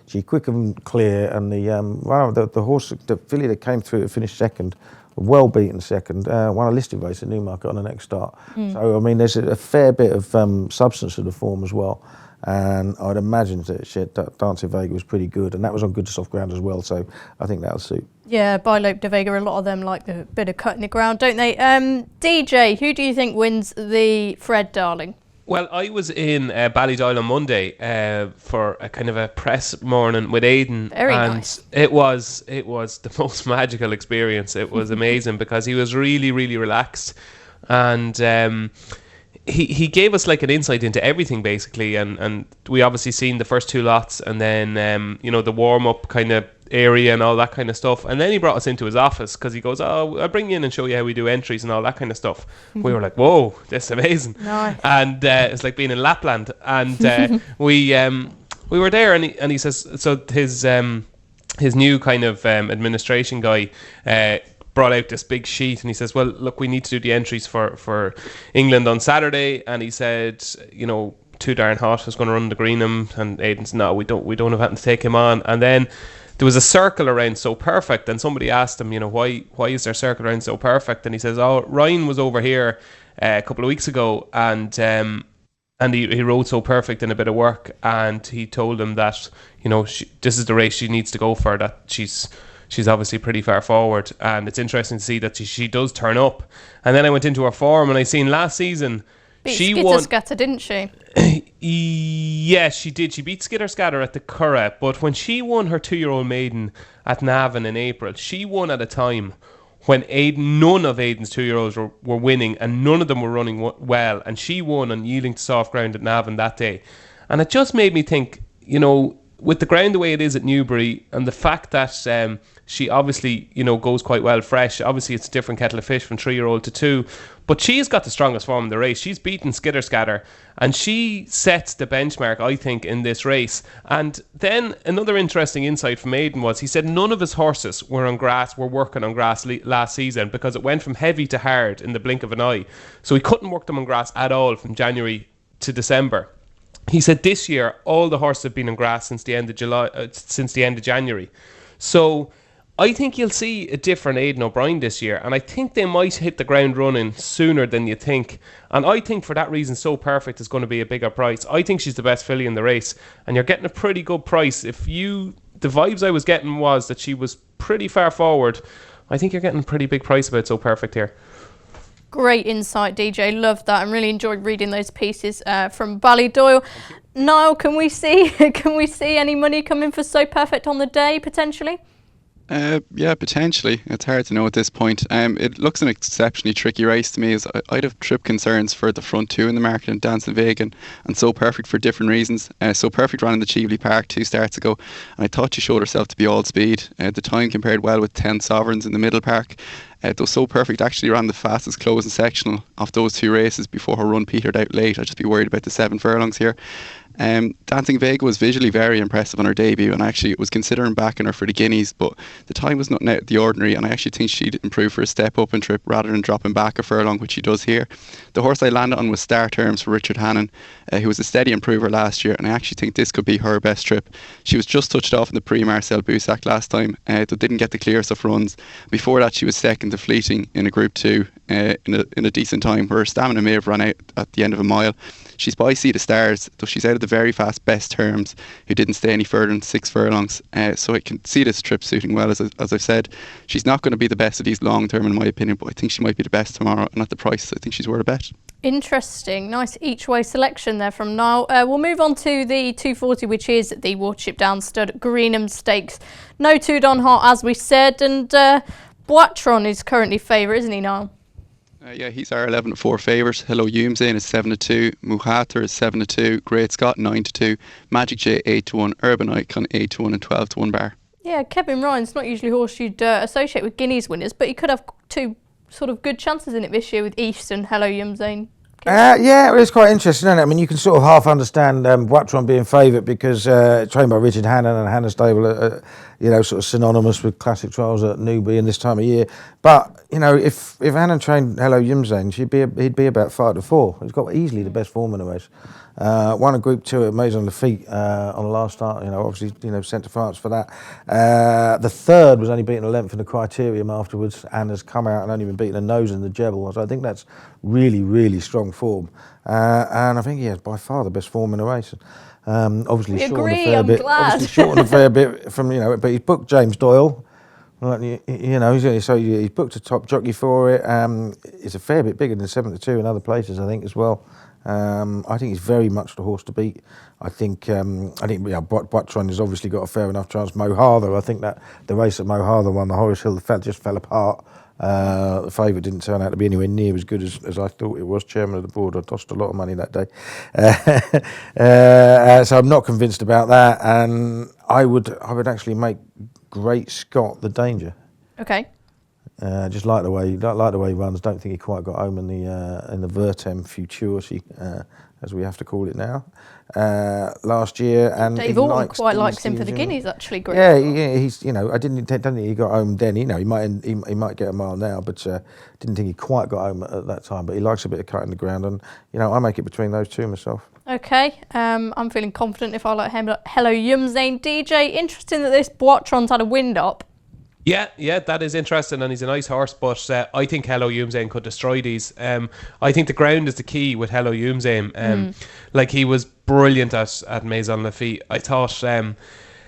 She quick and clear. And the horse, the filly that came through to finish second, well beaten second, won a listed race at Newmarket on the next start. So I mean, there's a fair bit of substance to the form as well. And I'd imagine that Dancing Vega was pretty good, and that was on good soft ground as well, so I think that'll suit. Yeah, by Lope de Vega, a lot of them like the bit of cut in the ground, don't they? DJ, who do you think wins the Fred Darling? Well, I was in Ballydoyle on Monday for a kind of a press morning with Aidan. Very nice. It was the most magical experience. It was amazing because he was really, really relaxed, and he gave us like an insight into everything basically, and we obviously seen the first 2 lots, and then the warm up kind of area and all that kind of stuff, and then he brought us into his office because he goes, I'll bring you in and show you how we do entries and all that kind of stuff. We were like, whoa, this is amazing. Nice. And it's like being in Lapland, and we were there, and he says, so his new kind of administration guy brought out this big sheet, and he says, well, look, we need to do the entries for England on Saturday, and he said, Too Darn Hot was going to run the Greenham, and Aidan's, no, we don't have anything to take him on. And then there was a circle around So Perfect, and somebody asked him, why is there a circle around So Perfect? And he says, Ryan was over here a couple of weeks ago, and he rode So Perfect in a bit of work, and he told him that this is the race she needs to go for, that she's obviously pretty far forward, and it's interesting to see that she does turn up. And then I went into her form, and I seen last season she won. Scatter, didn't she? Yeah, she did. She beat Skitter Scatter at the Curragh, but when she won her 2-year-old maiden at Navan in April, she won at a time when none of Aidan's 2-year-olds were winning, and none of them were running well, and she won on yielding to soft ground at Navan that day. And it just made me think, with the ground the way it is at Newbury, and the fact that she obviously, goes quite well fresh. Obviously, it's a different kettle of fish from 3-year-old to 2. But she's got the strongest form in the race. She's beaten Skitter Scatter, and she sets the benchmark, I think, in this race. And then another interesting insight from Aidan was, he said none of his horses were working on grass last season, because it went from heavy to hard in the blink of an eye. So he couldn't work them on grass at all from January to December. He said this year all the horses have been on grass since the end of January. So I think you'll see a different Aidan O'Brien this year, and I think they might hit the ground running sooner than you think. And I think for that reason, So Perfect is going to be a bigger price. I think she's the best filly in the race, and you're getting a pretty good price. The vibes I was getting was that she was pretty far forward. I think you're getting a pretty big price about So Perfect here. Great insight, DJ. Love that. I really enjoyed reading those pieces from Ballydoyle. Niall, can we see any money coming for So Perfect on the day potentially? Yeah, potentially. It's hard to know at this point. It looks an exceptionally tricky race to me, as I'd have trip concerns for the front 2 in the market, and Dancing Vega and So Perfect for different reasons. So Perfect ran in the Cheveley Park 2 starts ago, and I thought she showed herself to be all speed. The time compared well with 10 Sovereigns in the Middle Park. Though So Perfect actually ran the fastest closing sectional of those 2 races before her run petered out late. I'd just be worried about the 7 furlongs here. Dancing Vega was visually very impressive on her debut, and I actually was considering backing her for the Guineas, but the time was nothing out of the ordinary, and I actually think she'd improve for a step up and trip rather than dropping back a furlong, which she does here. The horse I landed on was Star Terms for Richard Hannon, who was a steady improver last year, and I actually think this could be her best trip. She was just touched off in the Prix Marcel Boussac last time, though didn't get the clearest of runs. Before that, she was second to Fleeting in a Group 2 in a decent time, where her stamina may have run out at the end of a mile. She's by Sea to Stars, though she's out of the very fast Best Terms, who didn't stay any further than 6 furlongs. So I can see this trip suiting well. As I've said, she's not going to be the best of these long term in my opinion, but I think she might be the best tomorrow, and at the price, I think she's worth a bet. Interesting. Nice each way selection there from Niall. We'll move on to the 240, which is the Watership Down Stud Greenham Stakes. No two Don Hart, as we said, and Boitron is currently favourite, isn't he, Niall? Yeah, he's our 11-4 favourite. Hello Yumzane is 7-2. Muhatar is 7-2. Great Scott 9-2. Magic J 8-1. Urban Icon 8-1 and 12-1 bar. Yeah, Kevin Ryan's not usually a horse you'd associate with Guineas winners, but he could have two sort of good chances in it this year with East and Hello Yumzane. Yeah, it's quite interesting, isn't it? I mean, you can sort of half understand Boitron being favourite because trained by Richard Hannon, and Hannon stable are, sort of synonymous with classic trials at Newbury in this time of year. But, if Hannon trained Hello Yumzane, he'd be about 5-4. He's got easily the best form in the race. Won a Group 2 at Maison Lafitte on the last start, obviously, sent to France for that. The third was only beaten a length in the Criterium afterwards, and has come out and only been beaten a nose in the Jebel. So I think that's really, really strong form. And I think he has by far the best form in the race. Obviously short on a fair bit from, but he's booked James Doyle. He's booked a top jockey for it. It's a fair bit bigger than 7-2 in other places, I think, as well. I think he's very much the horse to beat. I think Boitron has obviously got a fair enough chance. Mohartha, I think that the race at Mohartha won the Horace Hill just fell apart. The favourite didn't turn out to be anywhere near as good as I thought it was. Chairman of the board, I tossed a lot of money that day. So I'm not convinced about that, and I would actually make Great Scott the danger. Okay. Just like the way he runs. Don't think he quite got home in the Vertem Futurity, as we have to call it now, last year. And Dave Orton quite likes him for the Guineas, actually. Great. Yeah, he's I don't think he got home then. He might get a mile now, but didn't think he quite got home at that time. But he likes a bit of cut in the ground, and I make it between those two myself. Okay, I'm feeling confident if I like Hello Yumzane. DJ, interesting that this Boitron's had a wind up. Yeah, that is interesting, and he's a nice horse, but I think Hello Yumzane could destroy these. I think the ground is the key with Hello Yumzane. Like, he was brilliant at Maison Lafitte. I thought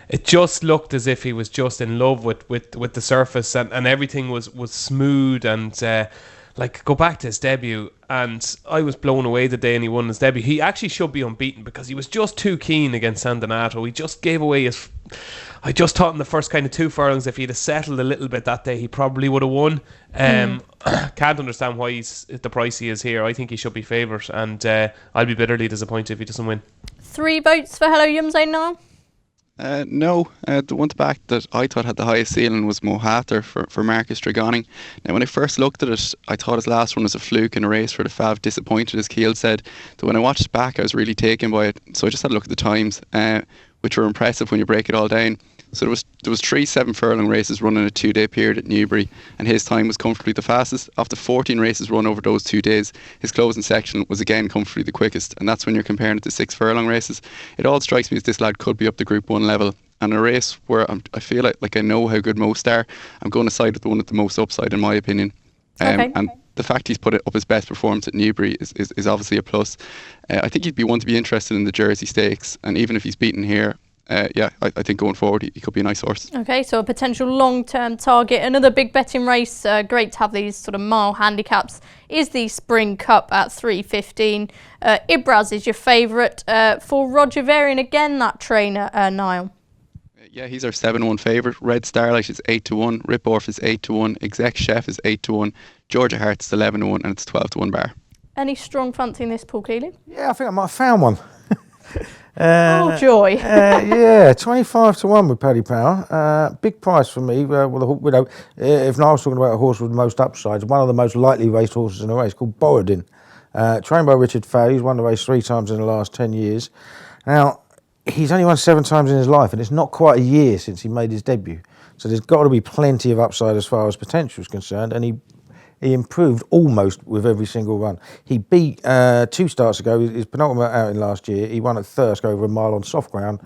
it just looked as if he was just in love with the surface, and everything was smooth, and go back to his debut, and I was blown away the day he won his debut. He actually should be unbeaten because he was just too keen against San Donato. He just gave away his... I just thought in the first kind of 2 furlongs, if he'd have settled a little bit that day, he probably would have won. Can't understand why he's the price he is here. I think he should be favourite, and I'll be bitterly disappointed if he doesn't win. 3 votes for Hello Yumzane now? No, the one to back that I thought had the highest ceiling was Mohatar for Marcus Dragoni. Now, when I first looked at it, I thought his last run was a fluke in a race for the Fav, disappointed, as Keel said. So when I watched it back, I was really taken by it. So I just had a look at the times, which were impressive when you break it all down. So there was 3 7-furlong races run in a 2-day period at Newbury, and his time was comfortably the fastest. After 14 races run over those 2 days, his closing section was again comfortably the quickest, and that's when you're comparing it to 6-furlong races. It all strikes me as this lad could be up to Group 1 level, and a race where I feel like I know how good most are. I'm going to side with the one with the most upside, in my opinion. Okay. And the fact he's put up his best performance at Newbury is obviously a plus. I think he'd be one to be interested in the Jersey Stakes, and even if he's beaten here, I think going forward he could be a nice horse. Okay, so a potential long-term target. Another big betting race, great to have these sort of mile handicaps, is the Spring Cup at 3:15. Ibraz is your favourite for Roger Varian, again that trainer, Niall. Yeah, he's our 7-1 favourite. Red Starlight is 8-1. Rip Off is 8-1. Exec Chef is 8-1. Georgia Hearts is 11-1, and it's 12-1 bar. Any strong fancy in this, Paul Keeley? Yeah, I think I might have found one. Oh joy! Yeah, 25-1 with Paddy Power. Big price for me. If Niall's talking about a horse with the most upsides, one of the most lightly raced horses in the race, called Borodin. Trained by Richard Fay, he's won the race 3 times in the last 10 years. Now, he's only won 7 times in his life, and it's not quite a year since he made his debut. So there's got to be plenty of upside as far as potential is concerned, and he improved almost with every single run. He beat 2 starts ago, his penultimate outing last year. He won at Thirsk over a mile on soft ground,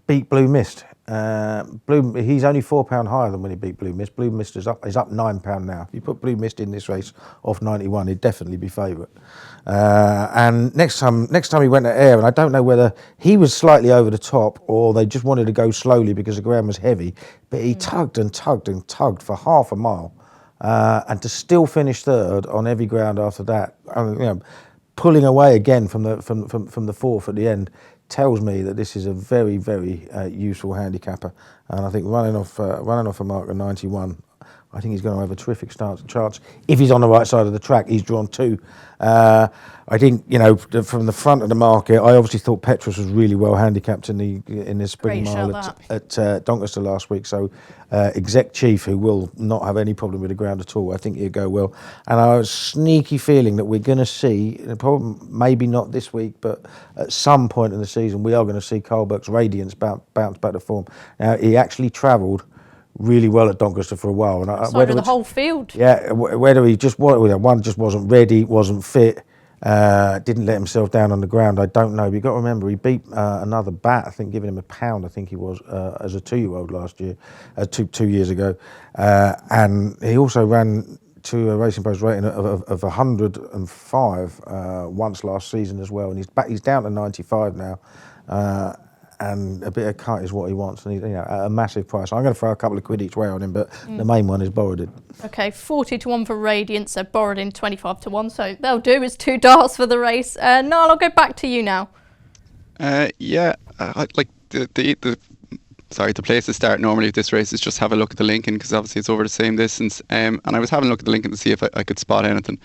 beat Blue Mist. He's only £4 higher than when he beat Blue Mist. Blue Mist is up £9 now. If you put Blue Mist in this race off 91, he'd definitely be favourite. And next time he went to Ayr, and I don't know whether he was slightly over the top or they just wanted to go slowly because the ground was heavy, but he tugged and tugged and tugged for half a mile. And to still finish third on every ground after that, pulling away again from the fourth at the end, tells me that this is a very, very useful handicapper. And I think running off a mark of 91, I think he's going to have a terrific chance. If he's on the right side of the track, he's drawn 2. I think, from the front of the market, I obviously thought Petrus was really well handicapped in the spring mile at Doncaster last week. So Exec Chief, who will not have any problem with the ground at all, I think he'll go well. And I have a sneaky feeling that we're going to see, maybe not this week, but at some point in the season, we are going to see Carlberg's Radiance bounce back to form. Now, he actually travelled really well at Doncaster for a while. And whether the whole field. Yeah, whether he just wasn't ready, wasn't fit, didn't let himself down on the ground, I don't know. But you've got to remember, he beat another bat, I think, giving him £1, I think he was, as a 2-year-old last year, 2 years ago. And he also ran to a Racing Post rating of 105 once last season as well. And he's down to 95 now. And a bit of cut is what he wants, and he's at a massive price. I'm going to throw a couple of quid each way on him, but the main one is Borodin. Okay, 40-1 for Radiance, so Borodin 25-1, so they'll do. It's 2 darts for the race. Niall, I'll go back to you now. I like the place to start normally with this race is just have a look at the Lincoln, because obviously it's over the same distance. And I was having a look at the Lincoln to see if I could spot anything.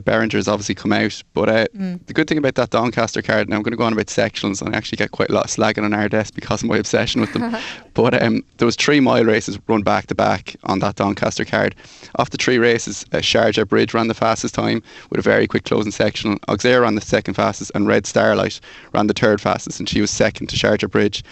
Berringer's obviously come out, but the good thing about that Doncaster card, now I'm going to go on about sectionals, and I actually get quite a lot of slagging on our desk because of my obsession with them. But there was 3 mile races run back to back on that Doncaster card. Off the 3 races, Sharjah Bridge ran the fastest time with a very quick closing sectional. Auxerre ran the second fastest, and Red Starlight ran the third fastest, and she was second to Sharjah Bridge.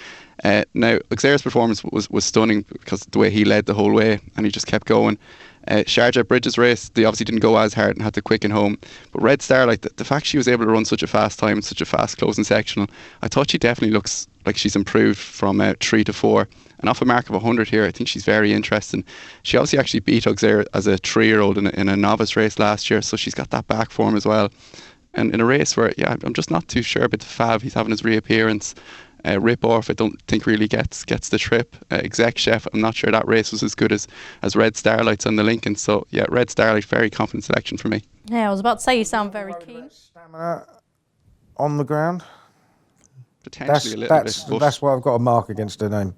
Now, Auxerre's performance was stunning because the way he led the whole way, and he just kept going. Sharjah Bridge's race, they obviously didn't go as hard and had to quicken home. But Red Starlight, the fact she was able to run such a fast time, such a fast closing sectional, I thought she definitely looks like she's improved from 3 to 4. And off a mark of 100 here, I think she's very interesting. She obviously actually beat Auxerre as a 3-year-old in a novice race last year, so she's got that back form as well. And in a race where, I'm just not too sure about the Fav. He's having his reappearance. Rip Off, I don't think really gets the trip. Exec Chef, I'm not sure that race was as good as Red Starlight's on the Lincoln. So yeah, Red Starlight, very confident selection for me. Yeah, I was about to say you sound very keen. Stamina on the ground. Potentially a little bit. That's why I've got a mark against her name.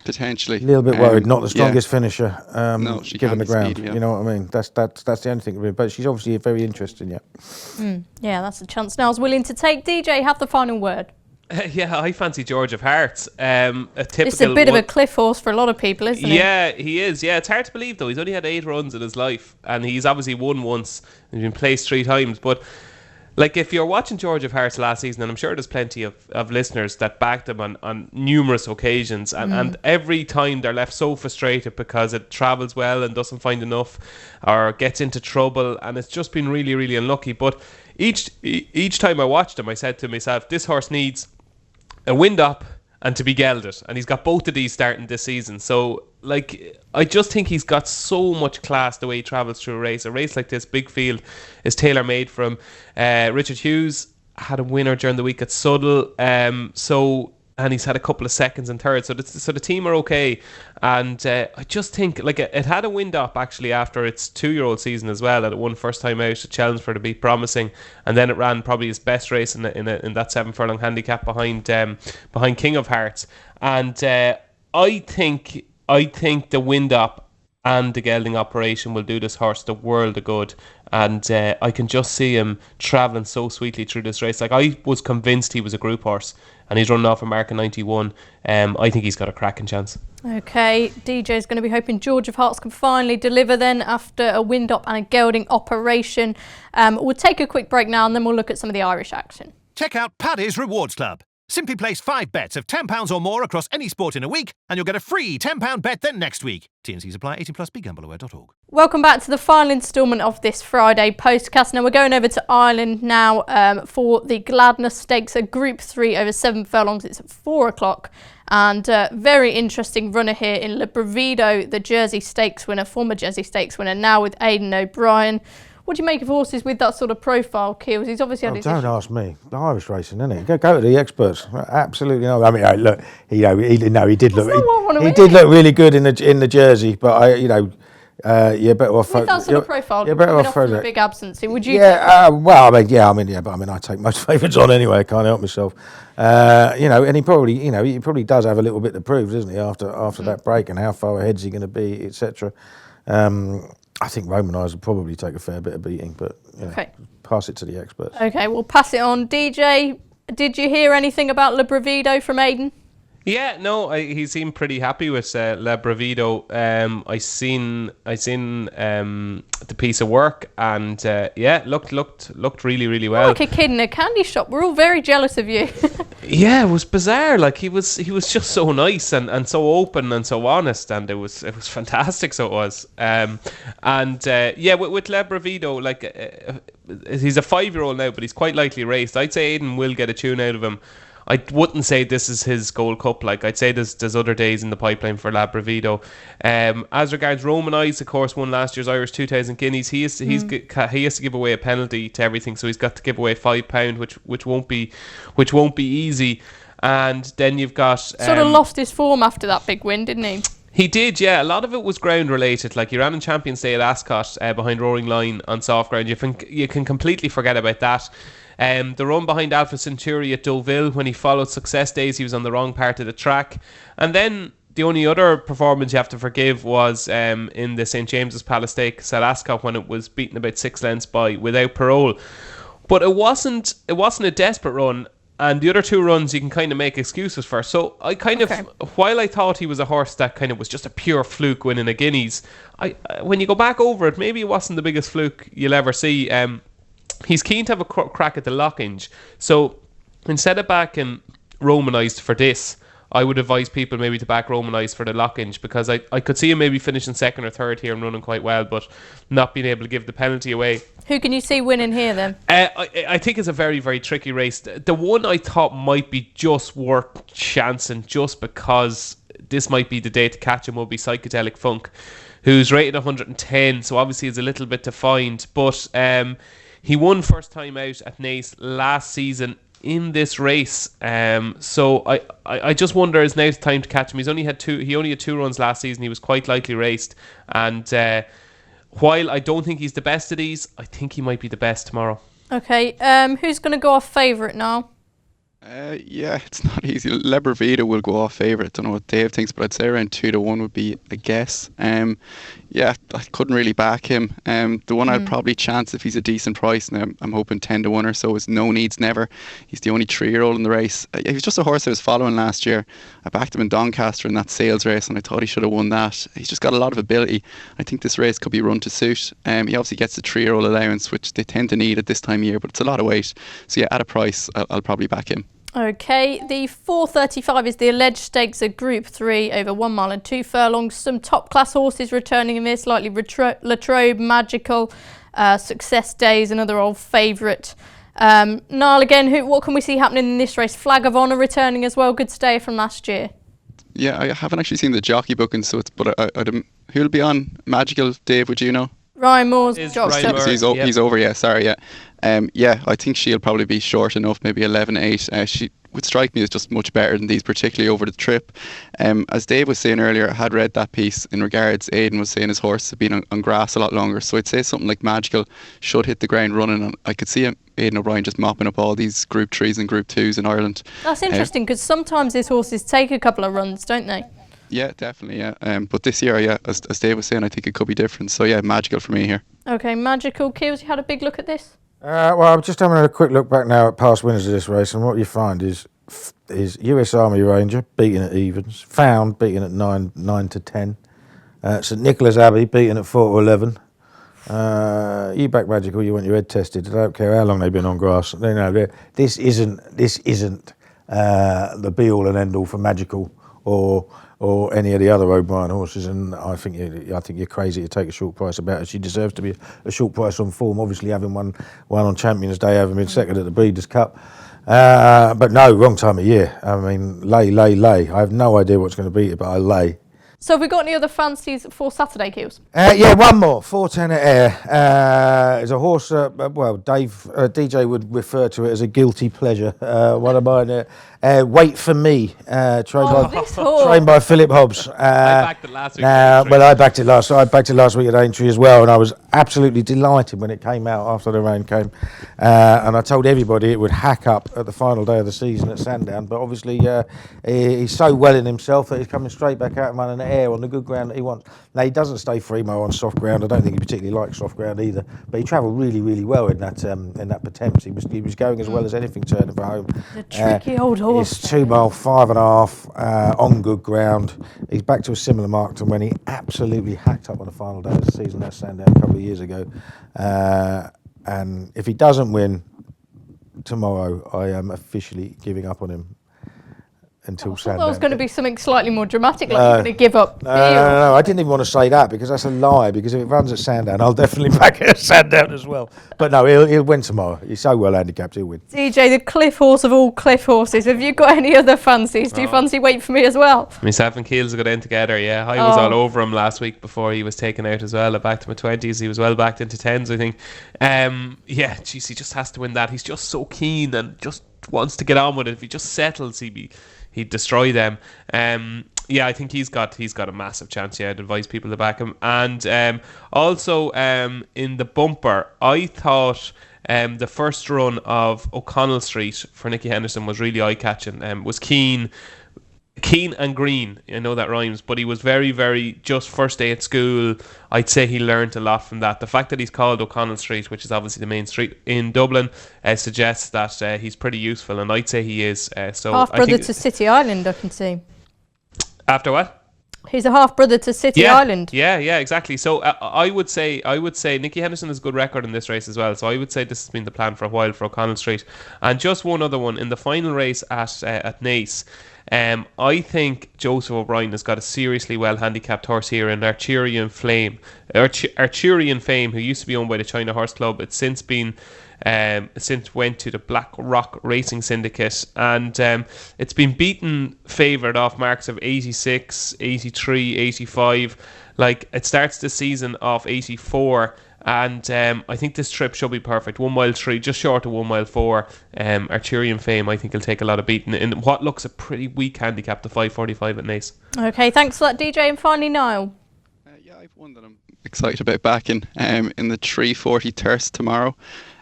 Potentially. A little bit worried, not the strongest finisher, no, she given the ground. Speedy, yeah. You know what I mean? That's the only thing. But she's obviously very interesting, Yeah, that's a chance Niall's willing to take. DJ, have the final word. Yeah, I fancy George of Hearts. It's a bit of a cliff horse for a lot of people, isn't he? Yeah, he is. Yeah, it's hard to believe though. He's only had 8 runs in his life, and he's obviously won once and been placed 3 times. But like, if you're watching George of Hearts last season, and I'm sure there's plenty of listeners that backed him on numerous occasions, and every time they're left so frustrated because it travels well and doesn't find enough, or gets into trouble, and it's just been really, really unlucky. But each time I watched him, I said to myself, this horse needs a wind up and to be gelded, and he's got both of these starting this season. So like, I just think he's got so much class the way he travels through a race like this. Big field is tailor made for him. Richard Hughes had a winner during the week at Suddle, and he's had a couple of seconds and thirds, so the team are okay. And I just think, like, it had a wind up actually after its 2-year-old season as well, that it won first time out at Chelmsford to be promising, and then it ran probably his best race in that 7 furlong handicap behind King of Hearts. And I think the wind up and the gelding operation will do this horse the world of good. And I can just see him travelling so sweetly through this race. Like, I was convinced he was a group horse, and he's running off a mark of 91. I think he's got a cracking chance. Okay, DJ's going to be hoping George of Hearts can finally deliver then after a wind up and a gelding operation. We'll take a quick break now, and then we'll look at some of the Irish action. Check out Paddy's Rewards Club. Simply place 5 bets of £10 or more across any sport in a week, and you'll get a free £10 bet the next week. T&Cs apply. 18+. BeGambleAware.org. Welcome back to the final instalment of this Friday Postcast. Now we're going over to Ireland now for the Gladness Stakes, a Group 3 over 7 furlongs. It's at 4 o'clock. And very interesting runner here in Le Bravido, the Jersey Stakes winner, former Jersey Stakes winner, now with Aidan O'Brien. What do you make of horses with that sort of profile, Keels? He's obviously had his Don't issues. ask me. The Irish racing, isn't it? Go to the experts. Absolutely no. I mean, look, he did look. He did look really good in the jersey, but you're better off. With that sort of profile, you're better off from for a big absence. Would you? Yeah. But I take most favourites on anyway. I can't help myself. And he probably does have a little bit to prove, doesn't he? After that break, and how far ahead is he going to be, etc. I think Romanise will probably take a fair bit of beating, but pass it to the experts. Okay, we'll pass it on. DJ, did you hear anything about Le Bravido from Aidan? Yeah, no, he seemed pretty happy with Le Bravido. I seen the piece of work, and looked really, really well. Like a kid in a candy shop. We're all very jealous of you. Yeah, it was bizarre. Like he was just so nice and so open and so honest, and it was fantastic. So it was. With Le Bravido, he's a 5-year-old now, but he's quite lightly raced. I'd say Aidan will get a tune out of him. I wouldn't say this is his Gold Cup. I'd say there's other days in the pipeline for La Bravido. As regards Romanise, of course, won last year's Irish 2,000 guineas. He has to give away a penalty to everything, so he's got to give away £5, which won't be easy. And then you've got sort of lost his form after that big win, didn't he? He did, yeah. A lot of it was ground related. Like he ran in Champions Day at Ascot behind Roaring Lion on soft ground. You can completely forget about that. The run behind Alpha Centauri at Deauville, when he followed Success Days, he was on the wrong part of the track. And then the only other performance you have to forgive was in the St James's Palace Stakes at Ascot, when it was beaten about 6 lengths by Without Parole. But it wasn't a desperate run, and the other 2 runs you can kind of make excuses for. So I while I thought he was a horse that kind of was just a pure fluke winning a Guineas, when you go back over it, maybe it wasn't the biggest fluke you'll ever see. He's keen to have a crack at the Lockinge. So instead of backing Romanised for this, I would advise people maybe to back Romanised for the Lockinge, because I could see him maybe finishing 2nd or 3rd here and running quite well, but not being able to give the penalty away. Who can you see winning here then? I think it's a very, very tricky race. The one I thought might be just worth chancing, just because this might be the day to catch him, will be Psychedelic Funk, who's rated 110, so obviously it's a little bit to find, but he won first time out at Naas last season in this race. So I just wonder, is now the time to catch him? He only had 2 runs last season. He was quite lightly raced. And while I don't think he's the best of these, I think he might be the best tomorrow. Okay. Who's going to go off favourite now? It's not easy. Le Bravido will go off favourite. Don't know what Dave thinks, but I'd say around 2-1 would be a guess. I couldn't really back him. The one I'd probably chance if he's a decent price, and I'm hoping 10-1 or so, is No Needs Never. He's the only 3-year-old in the race. He was just a horse I was following last year. I backed him in Doncaster in that sales race, and I thought he should have won that. He's just got a lot of ability. I think this race could be run to suit. He obviously gets the 3-year-old allowance, which they tend to need at this time of year, but it's a lot of weight. So at a price, I'll probably back him. Okay, the 4:35 is the alleged stakes of Group 3 over 1 mile and 2 furlongs. Some top class horses returning in this, like Latrobe, Magical, Success Days, another old favourite. Niall, again, what can we see happening in this race? Flag of Honour returning as well, good stay from last year. Yeah, I haven't actually seen the jockey booking, so who'll be on Magical, Dave, would you know? Ryan Moore's Ryan jockey. Moore. He's over, yeah, sorry, yeah. I think she'll probably be short enough, maybe 11-8. She would strike me as just much better than these, particularly over the trip. As Dave was saying earlier, I had read that piece in regards, Aidan was saying his horse had been on grass a lot longer, so I'd say something like Magical should hit the ground running, and I could see Aidan O'Brien just mopping up all these Group 3s and Group 2s in Ireland. That's interesting, because sometimes these horses take a couple of runs, don't they? Yeah, definitely, yeah. But this year, as Dave was saying, I think it could be different. So yeah, Magical for me here. Okay, Magical. Keels, you had a big look at this? I'm just having a quick look back now at past winners of this race, and what you find is US Army Ranger beaten at evens, Found beaten at 9 to 10, St Nicholas Abbey beaten at 4 to 11, You back Magical, you want your head tested. I don't care how long they've been on grass. This isn't the be all and end all for Magical or any of the other O'Brien horses. And I think you're crazy to take a short price about it. She deserves to be a short price on form. Obviously, having won on Champions Day, having been second at the Breeders' Cup. But no, wrong time of year. I mean, lay. I have no idea what's going to beat it, but I lay. So have we got any other fancies for Saturday, Keels? Yeah, one more. 410 at Ayr. It's a horse, DJ would refer to it as a guilty pleasure. One of mine, Wait For Me, trained by Philip Hobbs. I backed it last week. I backed it last week at Aintree as well, and I was absolutely delighted when it came out after the rain came. And I told everybody it would hack up at the final day of the season at Sandown, but obviously he's so well in himself that he's coming straight back out and running at Ayr on the good ground that he wants. Now, he doesn't stay Fremo on soft ground. I don't think he particularly likes soft ground either, but he travelled really, really well in that Potemps. He was going as well as anything turning for home. The tricky old horse. It's 2 mile, 5.5 on good ground. He's back to a similar mark to when he absolutely hacked up on the final day of the season at Sandown a couple of years ago. And if he doesn't win tomorrow, I am officially giving up on him until Sandown. That was going to be something slightly more dramatic, like you're going to give up. No, I didn't even want to say that because that's a lie. Because if it runs at Sandown, I'll definitely back it at Sandown as well. But no, he'll win tomorrow. He's so well handicapped, he'll win. DJ, the cliff horse of all cliff horses. Have you got any other fancies? Do you fancy Wait For Me as well? Myself and Keels got in together, yeah. I was all over him last week before he was taken out as well. I backed him at 20s. He was well backed into 10s, I think. He just has to win that. He's just so keen and just wants to get on with it. If he just settles, he'd destroy them. I think he's got a massive chance. Yeah, I'd advise people to back him. And also in the bumper, I thought the first run of O'Connell Street for Nicky Henderson was really eye-catching. Was keen and green. I know that rhymes, but he was very, very just first day at school. I'd say he learnt a lot from that. The fact that he's called O'Connell Street, which is obviously the main street in Dublin, suggests that he's pretty useful, and I'd say he is. Half-brother to City Island, I can see. After what? He's a half-brother to City Island. Yeah, exactly. So I would say Nicky Henderson has a good record in this race as well. So I would say this has been the plan for a while for O'Connell Street. And just one other one in the final race at Naas. I think Joseph O'Brien has got a seriously well handicapped horse here in Arthurian Fame, who used to be owned by the China Horse Club. It's since went to the Black Rock Racing Syndicate, and it's been beaten favoured off marks of 86, 83, 85. Like, it starts the season off 84. And I think this trip should be perfect. 1 mile 3, just short of 1 mile 4. Arthurian Fame, I think he'll take a lot of beating in what looks a pretty weak handicap, the 5:45 at Naas. Okay, thanks for that, DJ. And finally, Niall. I've one that I'm excited about backing in the 340 Thirst tomorrow.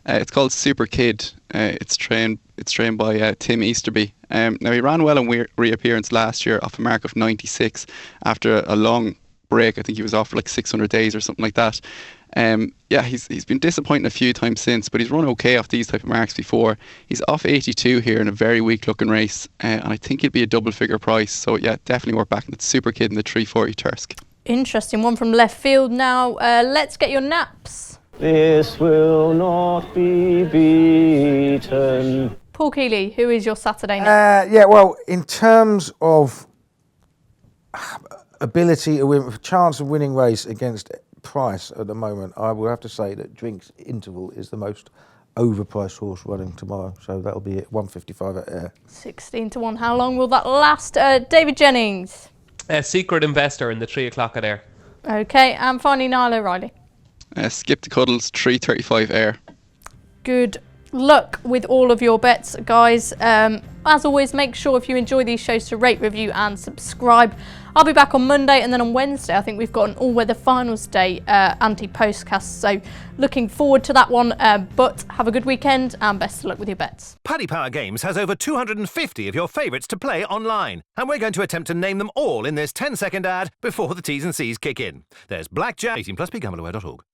It's called Super Kid. It's trained by Tim Easterby. Now, he ran well in reappearance last year off a mark of 96 after a long break. I think he was off for like 600 days or something like that. He's been disappointing a few times since, but he's run okay off these type of marks before. He's off 82 here in a very weak looking race, and I think he'd be a double figure price. So yeah, definitely worth backing. It's Super Kid in the 340 Thirsk. Interesting one from left field now. Let's get your naps. This will not be beaten. Paul Keeley, who is your Saturday nap? In terms of ability to win, chance of winning race against price at the moment, I will have to say that Drinks Interval is the most overpriced horse running tomorrow, so that'll be at 155 at Ayr. 16 to 1. How long will that last? David Jennings. Secret Investor in the 3 o'clock at Ayr. Okay, and finally Niall O'Reilly. Skip the Cuddles, 335 Ayr. Good luck with all of your bets, guys. As always, make sure if you enjoy these shows to rate, review and subscribe. I'll be back on Monday, and then on Wednesday I think we've got an all-weather finals day anti-postcast, so looking forward to that one. But have a good weekend and best of luck with your bets. Paddy Power Games has over 250 of your favourites to play online, and we're going to attempt to name them all in this 10-second ad before the T's and C's kick in. There's Blackjack, 18+, begambleaware.org.